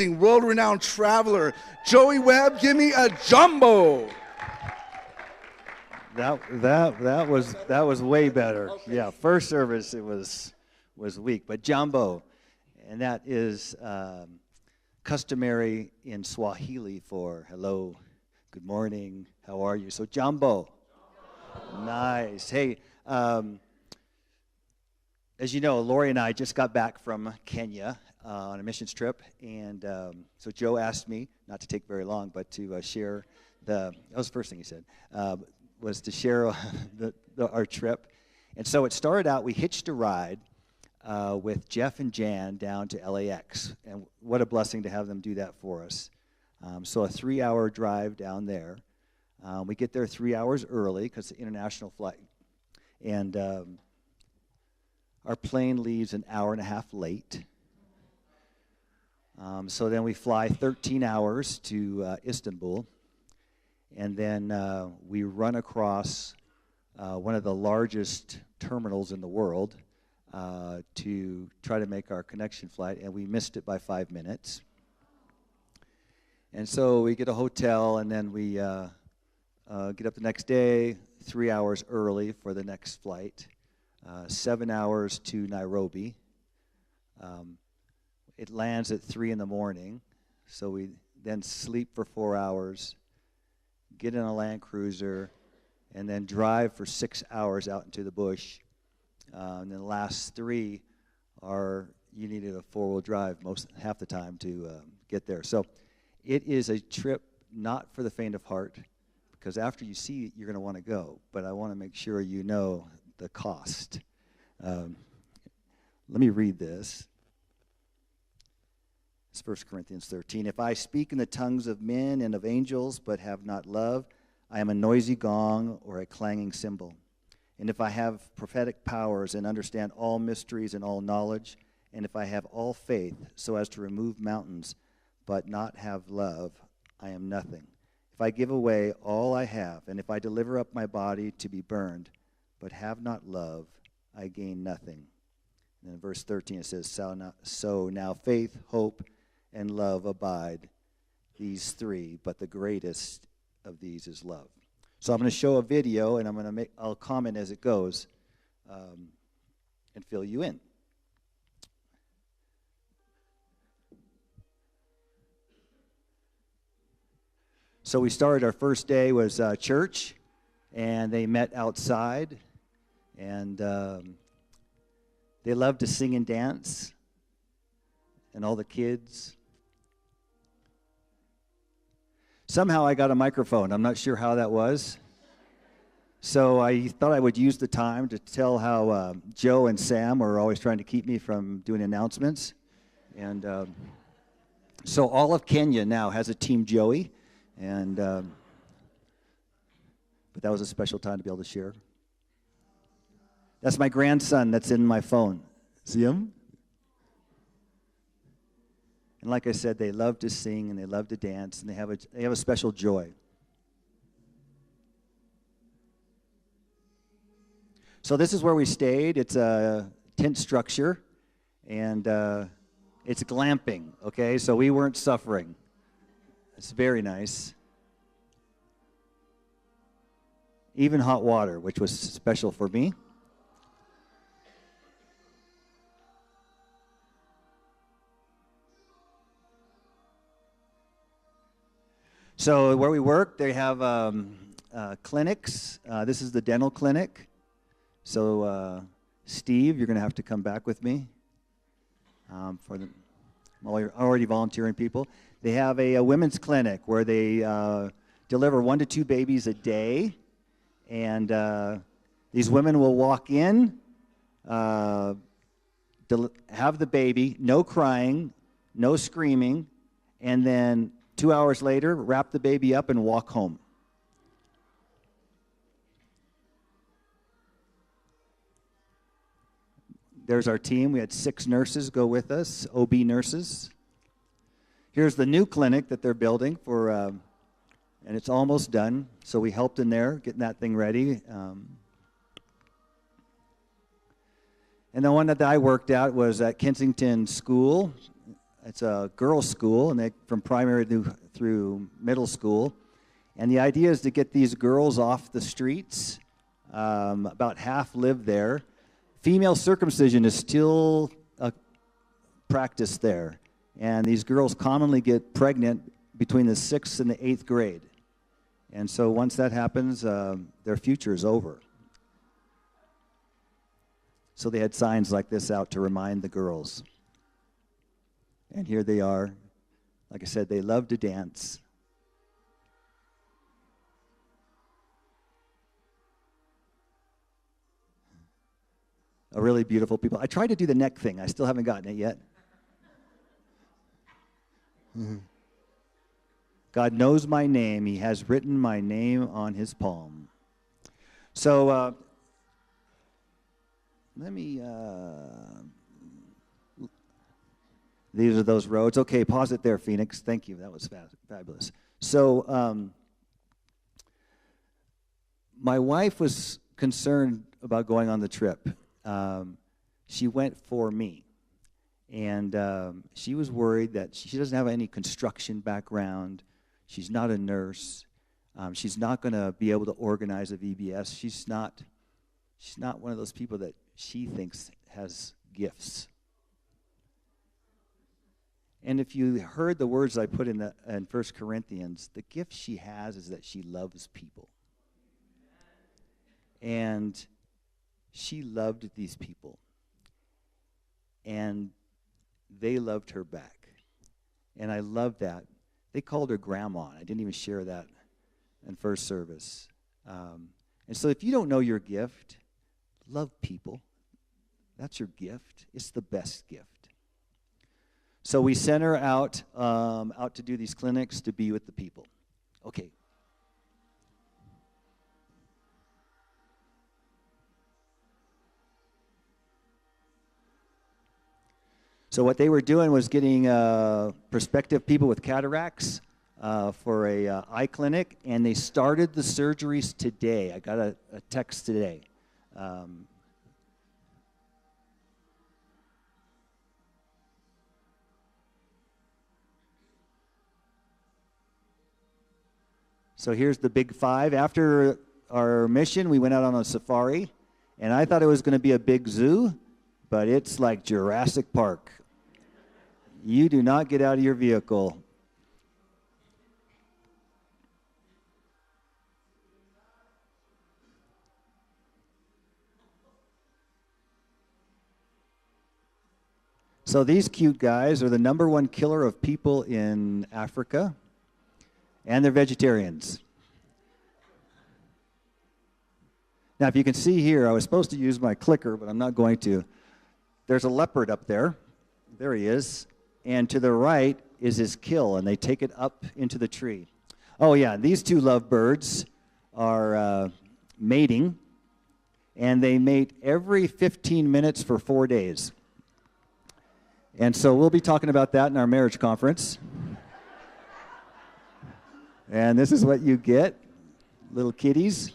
amazing, world-renowned traveler, Joey Webb. Give me a jumbo. That was way better. Okay. Yeah, first service it was weak, but jumbo, and that is customary in Swahili for hello, good morning, how are you? So jumbo. Nice. Hey, as you know, Lori and I just got back from Kenya on a missions trip, and so Joe asked me not to take very long, but to share that was the first thing he said. Was to share our trip. And so it started out, we hitched a ride with Jeff and Jan down to LAX. And what a blessing to have them do that for us. So a 3-hour drive down there. We get there 3 hours early because it's an international flight. And our plane leaves an hour and a half late. So then we fly 13 hours to Istanbul. And then we run across one of the largest terminals in the world to try to make our connection flight, and we missed it by 5 minutes. And so we get a hotel, and then we get up the next day, 3 hours early for the next flight, 7 hours to Nairobi. It lands at 3 in the morning, so we then sleep for 4 hours, get in a Land Cruiser, and then drive for 6 hours out into the bush. And then the last 3 are, you needed a 4-wheel drive half the time to get there. So it is a trip not for the faint of heart, because after you see it, you're going to want to go. But I want to make sure you know the cost. Let me read this. It's 1 Corinthians 13. If I speak in the tongues of men and of angels, but have not love, I am a noisy gong or a clanging cymbal. And if I have prophetic powers and understand all mysteries and all knowledge, and if I have all faith so as to remove mountains, but not have love, I am nothing. If I give away all I have, and if I deliver up my body to be burned, but have not love, I gain nothing. And in verse 13 it says, so now faith, hope, and love abide, these 3, but the greatest of these is love. So I'm going to show a video, and I'll comment as it goes, and fill you in. So we started, our first day was church, and they met outside, and they loved to sing and dance, and all the kids. Somehow I got a microphone. I'm not sure how that was. So I thought I would use the time to tell how Joe and Sam are always trying to keep me from doing announcements. And so all of Kenya now has a Team Joey. And but that was a special time to be able to share. That's my grandson that's in my phone. See him? And like I said, they love to sing and they love to dance, and they have a special joy. So this is where we stayed. It's a tent structure, and it's glamping, okay? So we weren't suffering. It's very nice. Even hot water, which was special for me. So where we work, they have clinics. This is the dental clinic. So Steve, you're going to have to come back with me. I'm already volunteering people. They have a women's clinic where they deliver 1 to 2 babies a day. And these women will walk in, have the baby, no crying, no screaming, and then 2 hours later, wrap the baby up and walk home. There's our team. We had 6 nurses go with us, OB nurses. Here's the new clinic that they're building for, and it's almost done. So we helped in there, getting that thing ready. And the one that I worked at was at Kensington School. It's a girls' school, and they from primary through middle school. And the idea is to get these girls off the streets. About half live there. Female circumcision is still a practice there. And these girls commonly get pregnant between the 6th and the 8th grade. And so once that happens, their future is over. So they had signs like this out to remind the girls. And here they are. Like I said, they love to dance. A really beautiful people. I tried to do the neck thing. I still haven't gotten it yet. God knows my name. He has written my name on his palm. So let me, these are those roads. Okay, pause it there, Phoenix. Thank you. That was fabulous. So my wife was concerned about going on the trip. She went for me. And she was worried that she doesn't have any construction background. She's not a nurse. She's not going to be able to organize a VBS. She's not one of those people that she thinks has gifts. And if you heard the words I put in 1 Corinthians, the gift she has is that she loves people. And she loved these people. And they loved her back. And I love that. They called her grandma. I didn't even share that in first service. And so if you don't know your gift, love people. That's your gift. It's the best gift. So we sent her out to do these clinics to be with the people. Okay. So what they were doing was getting prospective people with cataracts for a eye clinic, and they started the surgeries today. I got a text today. So here's the big five. After our mission, we went out on a safari, and I thought it was going to be a big zoo, but it's like Jurassic Park. You do not get out of your vehicle. So these cute guys are the #1 killer of people in Africa, and they're vegetarians. Now, if you can see here, I was supposed to use my clicker, but I'm not going to. There's a leopard up there. There he is. And to the right is his kill, and they take it up into the tree. Oh, yeah, these two lovebirds are mating, and they mate every 15 minutes for 4 days. And so we'll be talking about that in our marriage conference. And this is what you get, little kitties.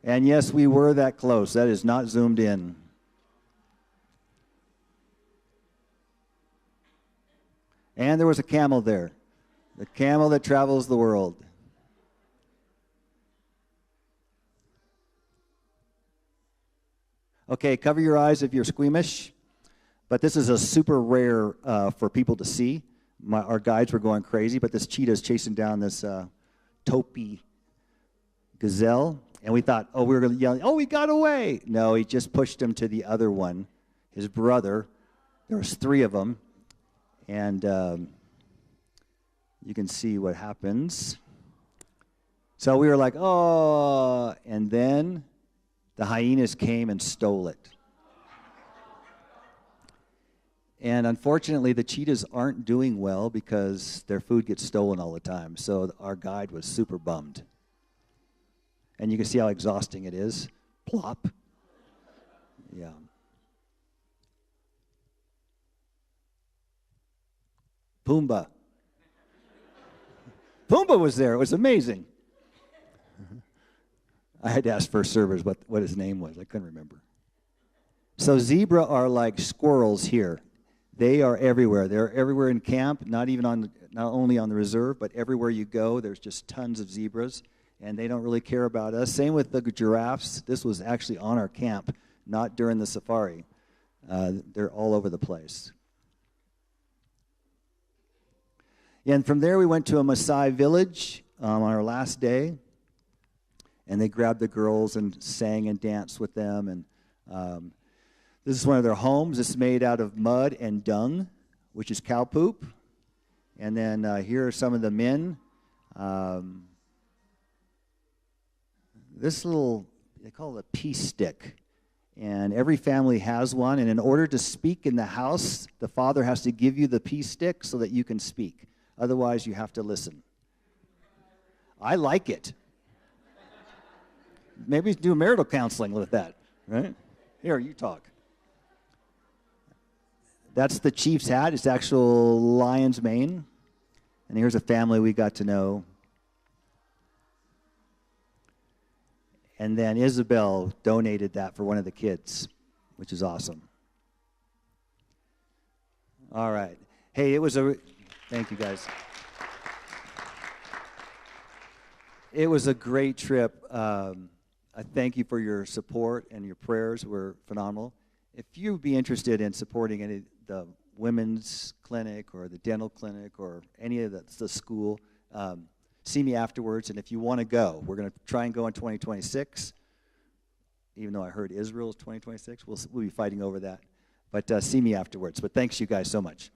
And yes, we were that close. That is not zoomed in. And there was a camel there, the camel that travels the world. Okay, cover your eyes if you're squeamish, but this is a super rare for people to see. Our guides were going crazy, but this cheetah is chasing down this Topi gazelle, and we thought, oh, we were going to yell, oh, he got away. No, he just pushed him to the other one, his brother. There was 3 of them. And you can see what happens. So we were like, oh, and then the hyenas came and stole it. And unfortunately, the cheetahs aren't doing well because their food gets stolen all the time. So our guide was super bummed. And you can see how exhausting it is. Plop. Yeah. Pumbaa. Pumbaa was there. It was amazing. I had to ask first service what his name was. I couldn't remember. So zebra are like squirrels here. They are everywhere. They're everywhere in camp, not only on the reserve, but everywhere you go, there's just tons of zebras, and they don't really care about us. Same with the giraffes. This was actually on our camp, not during the safari. They're all over the place. And from there, we went to a Maasai village on our last day, and they grabbed the girls and sang and danced with them. And this is one of their homes. It's made out of mud and dung, which is cow poop. And then here are some of the men. This little, they call it a peace stick. And every family has one. And in order to speak in the house, the father has to give you the peace stick so that you can speak. Otherwise, you have to listen. I like it. Maybe do marital counseling with that, right? Here, you talk. That's the chief's hat. It's actual lion's mane. And here's a family we got to know. And then Isabel donated that for one of the kids, which is awesome. All right. Hey, thank you guys. It was a great trip. I thank you for your support, and your prayers were phenomenal. If you'd be interested in supporting any of the women's clinic or the dental clinic or any of the school, see me afterwards. And if you want to go, we're going to try and go in 2026. Even though I heard Israel is 2026, we'll be fighting over that. But see me afterwards. But thanks you guys so much.